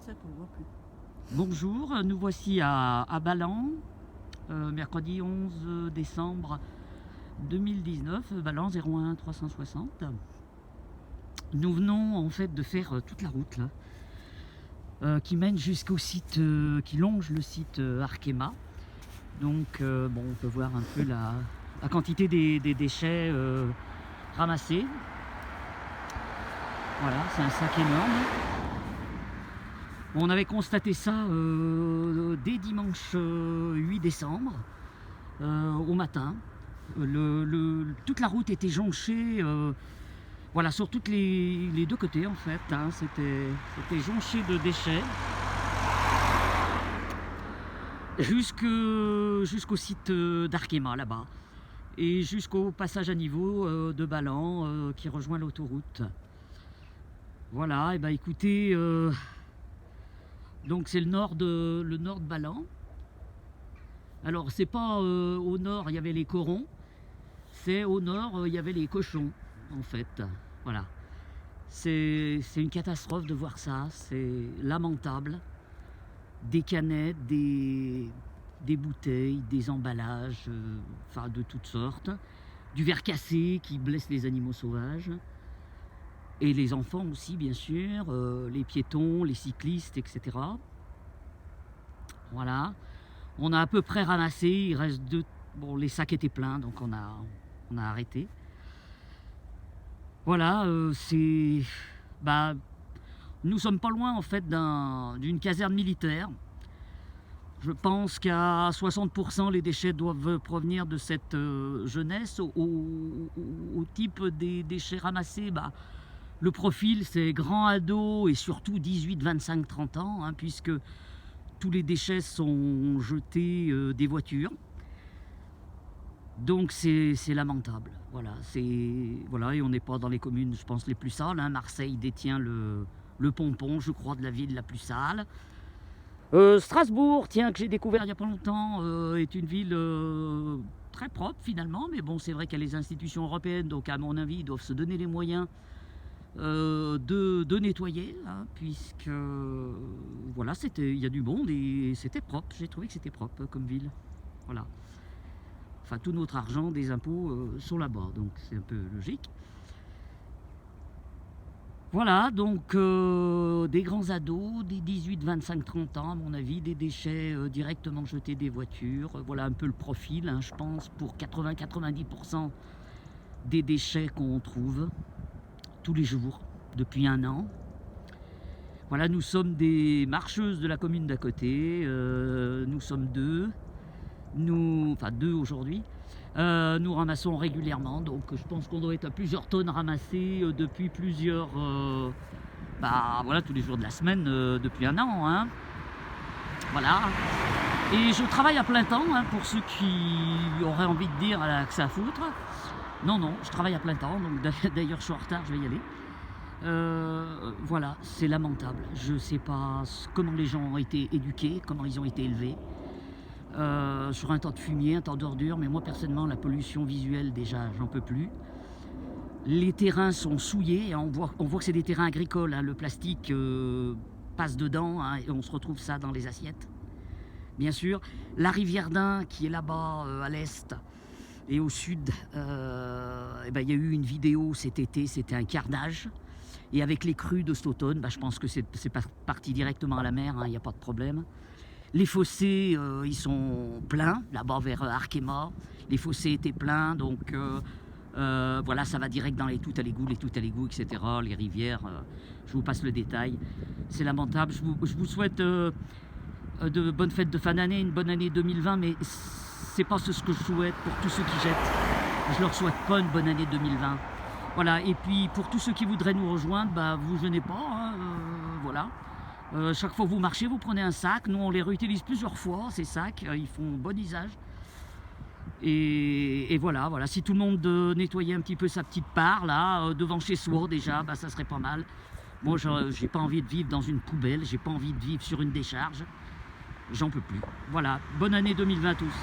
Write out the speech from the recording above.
7, on ne voit plus. Bonjour, nous voici à Ballan, mercredi 11 décembre 2019, Ballan 01 360. Nous venons en fait de faire toute la route là, qui mène jusqu'au site, qui longe le site Arkema. Donc bon, on peut voir un peu la quantité des déchets ramassés. Voilà, c'est un sac énorme. On avait constaté ça dès dimanche 8 décembre au matin. Toute la route était jonchée, voilà, sur toutes les deux côtés en fait. Hein, c'était jonché de déchets. Jusqu'au site d'Arkema là-bas. Et jusqu'au passage à niveau de Ballan qui rejoint l'autoroute. Voilà, et ben écoutez, donc c'est le nord de Ballan. Alors c'est pas au nord il y avait les corons, c'est au nord il y avait les cochons en fait. Voilà, c'est une catastrophe de voir ça, c'est lamentable. Des canettes, des bouteilles, des emballages, enfin de toutes sortes, du verre cassé qui blesse les animaux sauvages. Et les enfants aussi, bien sûr, les piétons, les cyclistes, etc. Voilà. On a à peu près ramassé, il reste deux... Bon, les sacs étaient pleins, donc on a arrêté. Voilà, c'est... Bah, nous sommes pas loin, en fait, d'une caserne militaire. Je pense qu'à 60% les déchets doivent provenir de cette jeunesse. Au type des déchets ramassés, bah, le profil, c'est grand ado et surtout 18, 25, 30 ans, hein, puisque tous les déchets sont jetés des voitures. Donc c'est lamentable. Voilà, voilà, et on n'est pas dans les communes, je pense, les plus sales. Hein. Marseille détient le pompon, je crois, de la ville la plus sale. Strasbourg, tiens, que j'ai découvert il n'y a pas longtemps, est une ville très propre finalement. Mais bon, c'est vrai qu'il y a les institutions européennes, donc à mon avis, ils doivent se donner les moyens de nettoyer, hein, puisque voilà, il y a du monde et c'était propre. J'ai trouvé que c'était propre comme ville. Voilà. Enfin, tout notre argent des impôts sont là-bas, donc c'est un peu logique. Voilà, donc des grands ados, des 18, 25, 30 ans à mon avis, des déchets directement jetés des voitures. Voilà un peu le profil, hein, je pense, pour 80-90% des déchets qu'on trouve tous les jours, depuis un an. Voilà, nous sommes des marcheuses de la commune d'à côté, nous sommes deux, enfin deux aujourd'hui. Nous ramassons régulièrement, donc je pense qu'on doit être à plusieurs tonnes ramassées depuis plusieurs, bah voilà, tous les jours de la semaine depuis un an, hein. Voilà. Et je travaille à plein temps, hein, pour ceux qui auraient envie de dire que ça à foutre. Non, non, je travaille à plein temps, donc d'ailleurs je suis en retard, je vais y aller. Voilà, c'est lamentable. Je ne sais pas comment les gens ont été éduqués, comment ils ont été élevés. Sur un temps de fumier, un temps d'ordure, mais moi personnellement la pollution visuelle déjà j'en peux plus. Les terrains sont souillés, hein, on voit que c'est des terrains agricoles, hein, le plastique passe dedans, hein, et on se retrouve ça dans les assiettes. Bien sûr, la rivière d'Ain qui est là-bas à l'est et au sud, eh ben, y a eu une vidéo cet été, c'était un carnage. Et avec les crues de cet automne, bah, je pense que c'est parti directement à la mer, il n'y a pas de problème. Les fossés, ils sont pleins, là-bas vers Arkema. Les fossés étaient pleins, donc voilà, ça va direct dans les tout à l'égout, etc. Les rivières, je vous passe le détail. C'est lamentable. Je vous souhaite de bonnes fêtes de fin d'année, une bonne année 2020, mais c'est pas ce que je souhaite pour tous ceux qui jettent. Je leur souhaite pas une bonne année 2020. Voilà, et puis pour tous ceux qui voudraient nous rejoindre, bah, vous gênez pas, hein, voilà. Chaque fois que vous marchez, vous prenez un sac. Nous, on les réutilise plusieurs fois, ces sacs. Ils font bon usage. Et voilà, si tout le monde nettoyait un petit peu sa petite part, là, devant chez soi déjà, bah, ça serait pas mal. Moi, j'ai pas envie de vivre dans une poubelle. J'ai pas envie de vivre sur une décharge. J'en peux plus. Voilà, bonne année 2020 à tous.